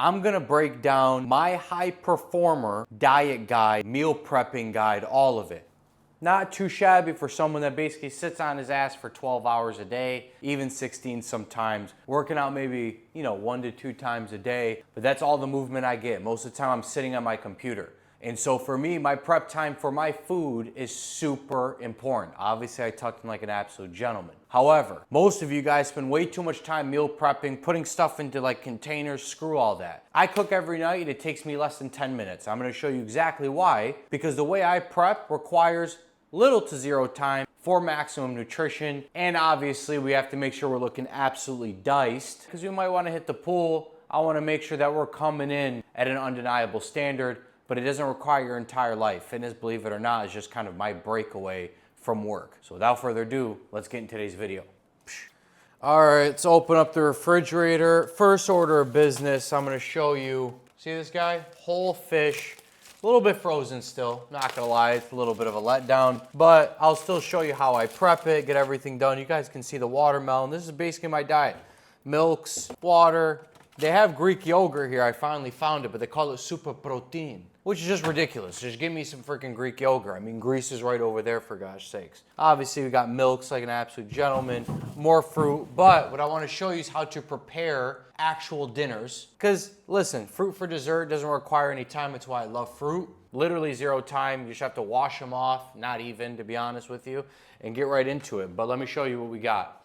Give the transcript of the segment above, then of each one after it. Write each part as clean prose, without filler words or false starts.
I'm gonna break down my high performer diet guide, meal prepping guide, all of it. Not too shabby for someone that basically sits on his ass for 12 hours a day, even 16 sometimes, working out maybe, 1 to 2 times a day, but that's all the movement I get. Most of the time I'm sitting on my computer. And so for me, my prep time for my food is super important. Obviously, I tucked in like an absolute gentleman. However, most of you guys spend way too much time meal prepping, putting stuff into like containers, screw all that. I cook every night and it takes me less than 10 minutes. I'm gonna show you exactly why, because the way I prep requires little to zero time for maximum nutrition. And obviously we have to make sure we're looking absolutely diced because we might wanna hit the pool. I wanna make sure that we're coming in at an undeniable standard, but it doesn't require your entire life. Fitness, believe it or not, is just kind of my breakaway from work. So without further ado, let's get in today's video. All right, let's open up the refrigerator. First order of business, I'm gonna show you, see this guy? Whole fish. A little bit frozen still, not gonna lie, it's a little bit of a letdown, but I'll still show you how I prep it, get everything done. You guys can see the watermelon. This is basically my diet. Milks, water. They have Greek yogurt here, I finally found it, but they call it super protein, which is just ridiculous. Just give me some freaking Greek yogurt. I mean, Greece is right over there, for gosh sakes. Obviously, we got milks like an absolute gentleman, more fruit, but what I wanna show you is how to prepare actual dinners. Because listen, fruit for dessert doesn't require any time. That's why I love fruit. Literally zero time. You just have to wash them off, not even, to be honest with you, and get right into it. But let me show you what we got.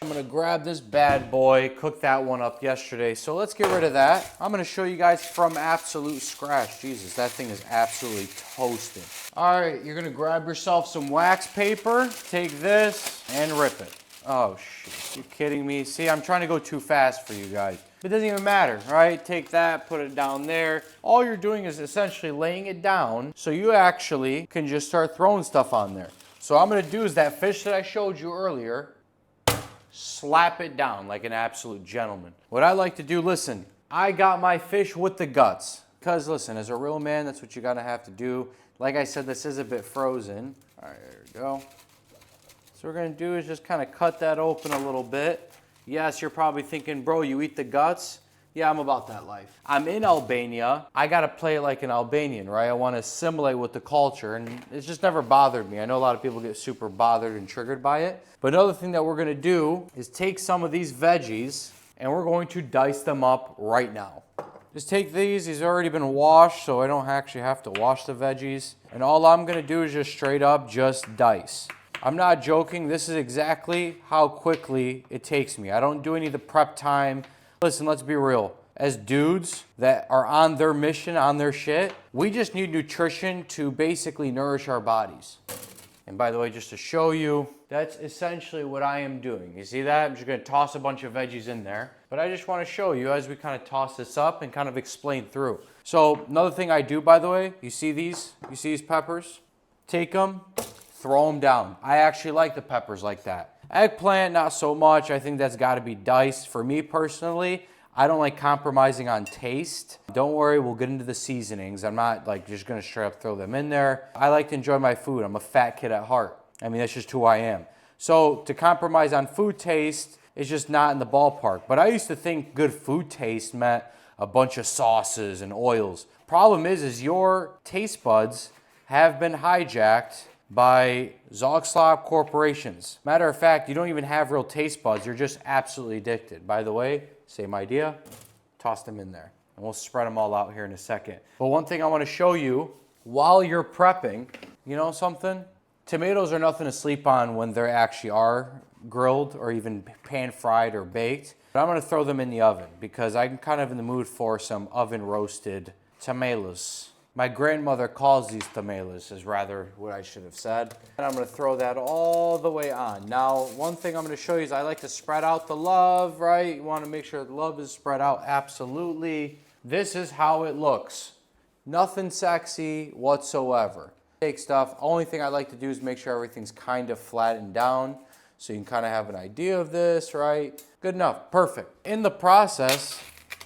I'm gonna grab this bad boy, cook that one up yesterday. So let's get rid of that. I'm gonna show you guys from absolute scratch. Jesus, that thing is absolutely toasted. All right, you're gonna grab yourself some wax paper, take this and rip it. Oh shit, you kidding me? See, I'm trying to go too fast for you guys. It doesn't even matter, right? Take that, put it down there. All you're doing is essentially laying it down so you actually can just start throwing stuff on there. So what I'm gonna do is that fish that I showed you earlier, slap it down like an absolute gentleman. What I like to do, listen, I got my fish with the guts. Because listen, as a real man, that's what you gotta have to do. Like I said, this is a bit frozen. All right, there we go. So what we're gonna do is just kind of cut that open a little bit. Yes, you're probably thinking, bro, you eat the guts? Yeah, I'm about that life. I'm in Albania. I gotta play it like an Albanian, right? I wanna assimilate with the culture, and it's just never bothered me. I know a lot of people get super bothered and triggered by it. But another thing that we're gonna do is take some of these veggies and we're going to dice them up right now. Just take these have already been washed, so I don't actually have to wash the veggies. And all I'm gonna do is just straight up just dice. I'm not joking, this is exactly how quickly it takes me. I don't do any of the prep time. Listen, let's be real. As dudes that are on their mission, on their shit, we just need nutrition to basically nourish our bodies. And by the way, just to show you, that's essentially what I am doing. You see that? I'm just gonna toss a bunch of veggies in there. But I just wanna show you as we kind of toss this up and kind of explain through. So another thing I do, by the way, you see these peppers? Take them, throw them down. I actually like the peppers like that. Eggplant, not so much. I think that's gotta be diced. For me personally, I don't like compromising on taste. Don't worry, we'll get into the seasonings. I'm not like just gonna straight up throw them in there. I like to enjoy my food. I'm a fat kid at heart. I mean, that's just who I am. So to compromise on food taste is just not in the ballpark. But I used to think good food taste meant a bunch of sauces and oils. Problem is your taste buds have been hijacked by Zogslop corporations. Matter of fact, you don't even have real taste buds. You're just absolutely addicted. By the way, same idea, toss them in there. And we'll spread them all out here in a second. But one thing I wanna show you, while you're prepping, you know something? Tomatoes are nothing to sleep on when they actually are grilled or even pan fried or baked. But I'm gonna throw them in the oven because I'm kind of in the mood for some oven roasted tomatoes. My grandmother calls these tamales, is rather what I should have said. And I'm gonna throw that all the way on. Now, one thing I'm gonna show you is I like to spread out the love, right? You wanna make sure the love is spread out, absolutely. This is how it looks. Nothing sexy whatsoever. Take stuff, only thing I like to do is make sure everything's kind of flattened down so you can kind of have an idea of this, right? Good enough, perfect. In the process,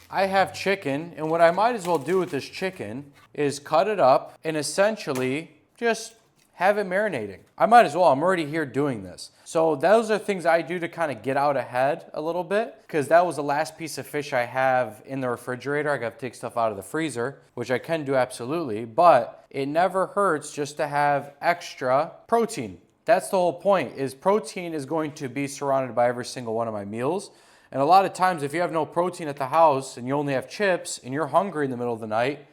I have chicken, and what I might as well do with this chicken is cut it up and essentially just have it marinating. I might as well, I'm already here doing this. So those are things I do to kind of get out ahead a little bit, because that was the last piece of fish I have in the refrigerator. I got to take stuff out of the freezer, which I can do absolutely, but it never hurts just to have extra protein. That's the whole point, is protein is going to be surrounded by every single one of my meals. And a lot of times if you have no protein at the house and you only have chips and you're hungry in the middle of the night,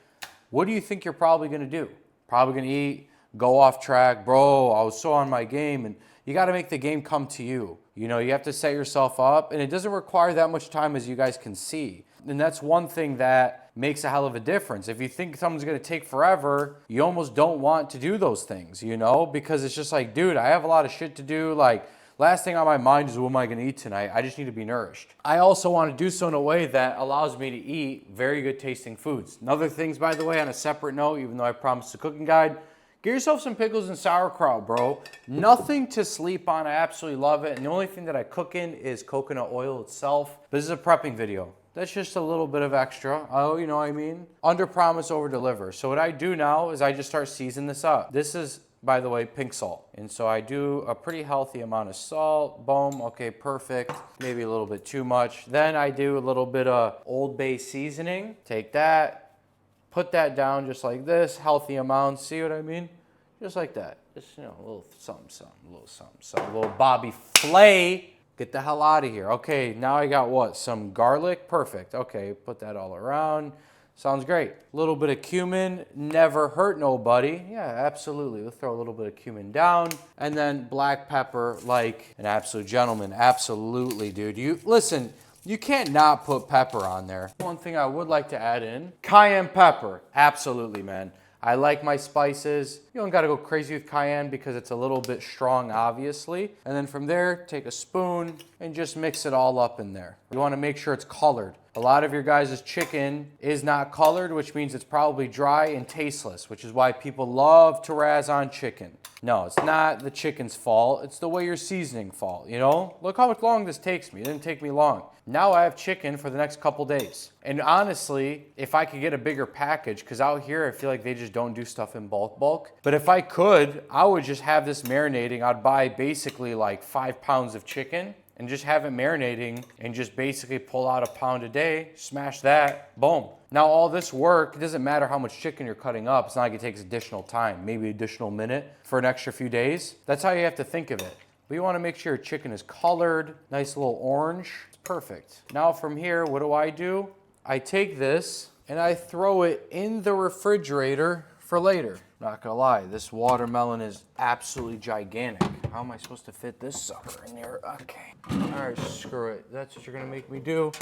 what do you think you're probably gonna do? Probably gonna eat, go off track, bro, I was so on my game. And you gotta make the game come to you. You know, you have to set yourself up, and it doesn't require that much time, as you guys can see. And that's one thing that makes a hell of a difference. If you think something's gonna take forever, you almost don't want to do those things, you know? Because it's just like, dude, I have a lot of shit to do. Like, last thing on my mind is, what am I gonna eat tonight? I just need to be nourished. I also wanna do so in a way that allows me to eat very good tasting foods. Another things, by the way, on a separate note, even though I promised a cooking guide, get yourself some pickles and sauerkraut, bro. Nothing to sleep on, I absolutely love it. And the only thing that I cook in is coconut oil itself. This is a prepping video. That's just a little bit of extra. Oh, you know what I mean? Under promise, over deliver. So what I do now is I just start seasoning this up. This is, by the way, pink salt. And so I do a pretty healthy amount of salt. Boom, okay, perfect. Maybe a little bit too much. Then I do a little bit of Old Bay seasoning. Take that, put that down just like this, healthy amounts. See what I mean? Just like that. Just, you know, a little something, something, a little something, something. A little Bobby Flay. Get the hell out of here. Okay, now I got what? Some garlic? Perfect. Okay, put that all around. Sounds great. A little bit of cumin, never hurt nobody. Yeah, absolutely. We'll throw a little bit of cumin down. And then black pepper like an absolute gentleman. Absolutely, dude. You listen, you can't not put pepper on there. One thing I would like to add in, cayenne pepper. Absolutely, man. I like my spices. You don't gotta go crazy with cayenne because it's a little bit strong, obviously. And then from there, take a spoon and just mix it all up in there. You wanna make sure it's colored. A lot of your guys' chicken is not colored, which means it's probably dry and tasteless, which is why people love to razz on chicken. No, it's not the chicken's fault. It's the way you're seasoning fault, you know? Look how long this takes me. It didn't take me long. Now I have chicken for the next couple days. And honestly, if I could get a bigger package, because out here I feel like they just don't do stuff in bulk. But if I could, I would just have this marinating. I'd buy basically like 5 pounds of chicken and just have it marinating and just basically pull out a pound a day, smash that, boom. Now all this work, it doesn't matter how much chicken you're cutting up. It's not like it takes additional time, maybe additional minute for an extra few days. That's how you have to think of it. But you wanna make sure your chicken is colored, nice little orange. It's perfect. Now from here, what do? I take this and I throw it in the refrigerator for later. Not gonna lie, this watermelon is absolutely gigantic. How am I supposed to fit this sucker in there? Okay. All right, screw it. That's what you're gonna make me do.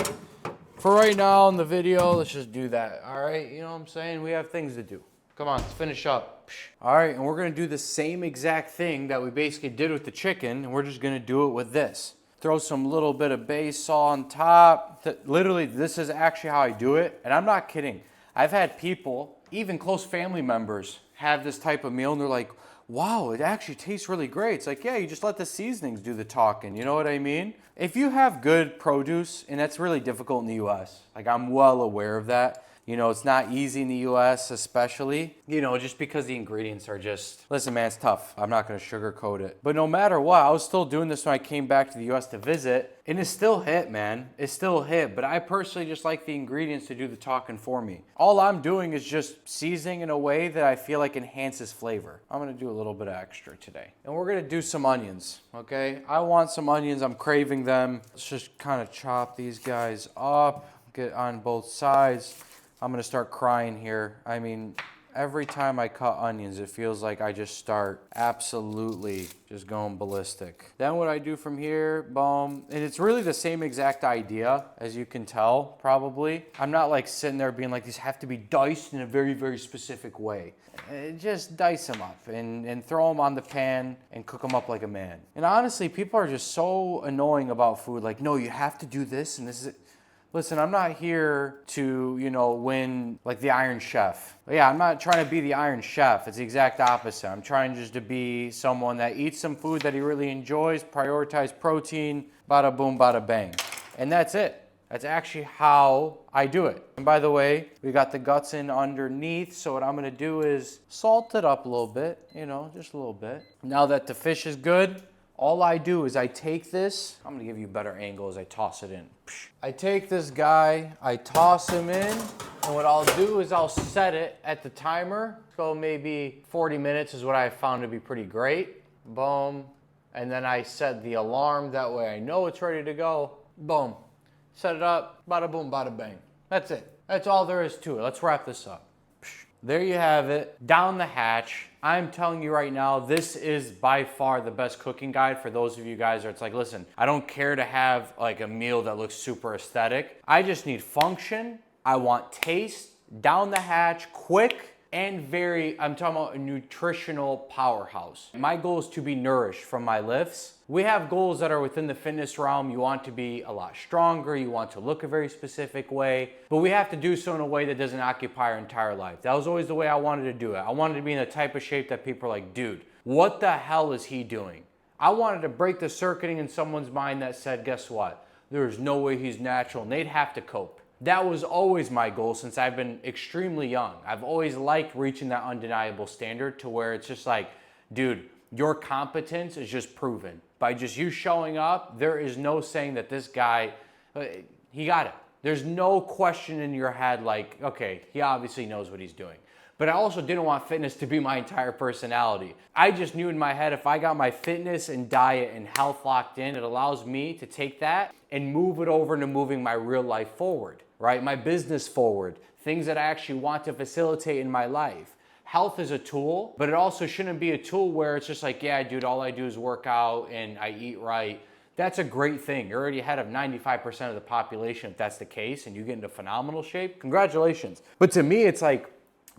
For right now in the video, let's just do that. All right, you know what I'm saying? We have things to do. Come on, let's finish up. All right, and we're gonna do the same exact thing that we basically did with the chicken, and we're just gonna do it with this. Throw some little bit of bay salt on top. Literally, this is actually how I do it, and I'm not kidding. I've had people, even close family members, have this type of meal, and they're like, wow, it actually tastes really great. It's like, yeah, you just let the seasonings do the talking, you know what I mean? If you have good produce, and that's really difficult in the US, like I'm well aware of that. You know, it's not easy in the US especially, you know, just because the ingredients are just, listen man, it's tough. I'm not gonna sugarcoat it. But no matter what, I was still doing this when I came back to the US to visit, and it still hit, man. It still hit, but I personally just like the ingredients to do the talking for me. All I'm doing is just seasoning in a way that I feel like enhances flavor. I'm gonna do a little bit of extra today. And we're gonna do some onions, okay? I want some onions, I'm craving them. Let's just kind of chop these guys up, get on both sides. I'm gonna start crying here. I mean, every time I cut onions, it feels like I just start absolutely just going ballistic. Then what I do from here, boom, and it's really the same exact idea, as you can tell, probably. I'm not like sitting there being like, these have to be diced in a very, very specific way. Just dice them up and throw them on the pan and cook them up like a man. And honestly, people are just so annoying about food. Like, no, you have to do this and this is it. Listen, I'm not here to, you know, win like the Iron Chef. Yeah, I'm not trying to be the Iron Chef. It's the exact opposite. I'm trying just to be someone that eats some food that he really enjoys, prioritize protein, bada boom, bada bang. And that's it. That's actually how I do it. And by the way, we got the guts in underneath, so what I'm gonna do is salt it up a little bit, you know, just a little bit. Now that the fish is good, all I do is I take this, I'm gonna give you a better angle as I toss it in. I take this guy, I toss him in, and what I'll do is I'll set it at the timer. So maybe 40 minutes is what I found to be pretty great. Boom. And then I set the alarm, that way I know it's ready to go. Boom. Set it up, bada boom, bada bang. That's it. That's all there is to it. Let's wrap this up. There you have it, down the hatch. I'm telling you right now, this is by far the best cooking guide for those of you guys where it's like, listen, I don't care to have like a meal that looks super aesthetic. I just need function. I want taste, down the hatch, quick, and I'm talking about a nutritional powerhouse. My goal is to be nourished from my lifts. We have goals that are within the fitness realm. You want to be a lot stronger, you want to look a very specific way, but we have to do so in a way that doesn't occupy our entire life. That was always the way I wanted to do it. I wanted to be in a type of shape that people are like, dude, what the hell is he doing? I wanted to break the circuiting in someone's mind that said, guess what? There's no way he's natural, and they'd have to cope. That was always my goal since I've been extremely young. I've always liked reaching that undeniable standard to where it's just like, dude, your competence is just proven. By just you showing up, there is no saying that this guy, he got it. There's no question in your head like, okay, he obviously knows what he's doing. But I also didn't want fitness to be my entire personality. I just knew in my head, if I got my fitness and diet and health locked in, it allows me to take that and move it over into moving my real life forward, right? My business forward, things that I actually want to facilitate in my life. Health is a tool, but it also shouldn't be a tool where it's just like, yeah, dude, all I do is work out and I eat right. That's a great thing. You're already ahead of 95% of the population if that's the case and you get into phenomenal shape. Congratulations. But to me, it's like,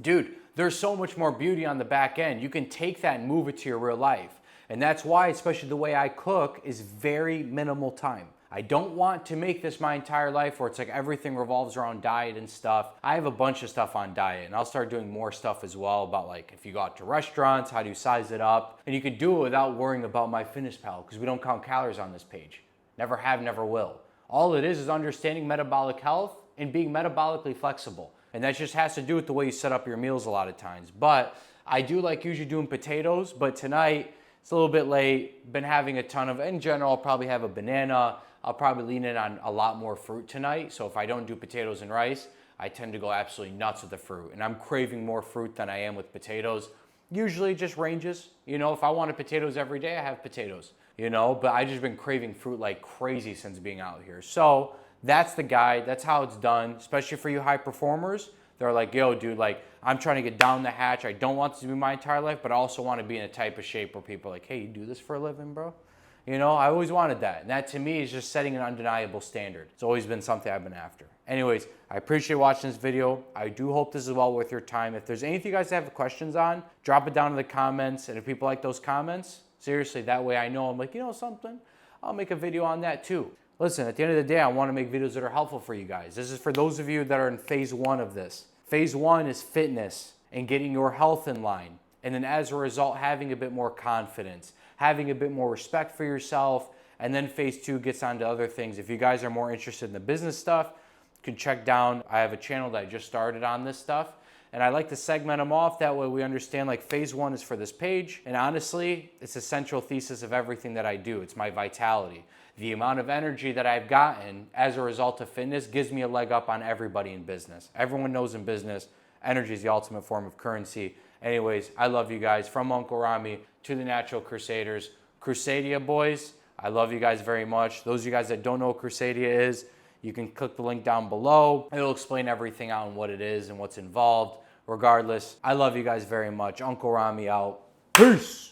dude, there's so much more beauty on the back end. You can take that and move it to your real life. And that's why, especially the way I cook, is very minimal time. I don't want to make this my entire life where it's like everything revolves around diet and stuff. I have a bunch of stuff on diet and I'll start doing more stuff as well about like if you go out to restaurants, how do you size it up? And you can do it without worrying about MyFitnessPal because we don't count calories on this page. Never have, never will. All it is understanding metabolic health and being metabolically flexible. And that just has to do with the way you set up your meals a lot of times. But I do like usually doing potatoes, but tonight it's a little bit late. Been having a ton of, in general, I'll probably have a banana. I'll probably lean in on a lot more fruit tonight. So if I don't do potatoes and rice, I tend to go absolutely nuts with the fruit. And I'm craving more fruit than I am with potatoes. Usually just ranges. You know, if I wanted potatoes every day, I have potatoes. You know, but I just been craving fruit like crazy since being out here. So that's the guide. That's how it's done, especially for you high performers. They're like, yo, dude, like, I'm trying to get down the hatch. I don't want this to be my entire life, but I also want to be in a type of shape where people are like, hey, you do this for a living, bro? You know, I always wanted that. And that to me is just setting an undeniable standard. It's always been something I've been after. Anyways, I appreciate watching this video. I do hope this is well worth your time. If there's anything you guys have questions on, drop it down in the comments. And if people like those comments, seriously, that way I know I'm like, you know something? I'll make a video on that too. Listen, at the end of the day, I want to make videos that are helpful for you guys. This is for those of you that are in phase 1 of this. Phase 1 is fitness and getting your health in line. And then as a result, having a bit more confidence, having a bit more respect for yourself. And then phase 2 gets on to other things. If you guys are more interested in the business stuff, you can check down. I have a channel that I just started on this stuff. And I like to segment them off. That way we understand like phase 1 is for this page. And honestly, it's the central thesis of everything that I do. It's my vitality. The amount of energy that I've gotten as a result of fitness gives me a leg up on everybody in business. Everyone knows in business, energy is the ultimate form of currency. Anyways, I love you guys. From Uncle Rami to the Natural Crusaders. Crusadia boys, I love you guys very much. Those of you guys that don't know what Crusadia is, you can click the link down below. It'll explain everything out and what it is and what's involved. Regardless, I love you guys very much. Uncle Rami out. Peace.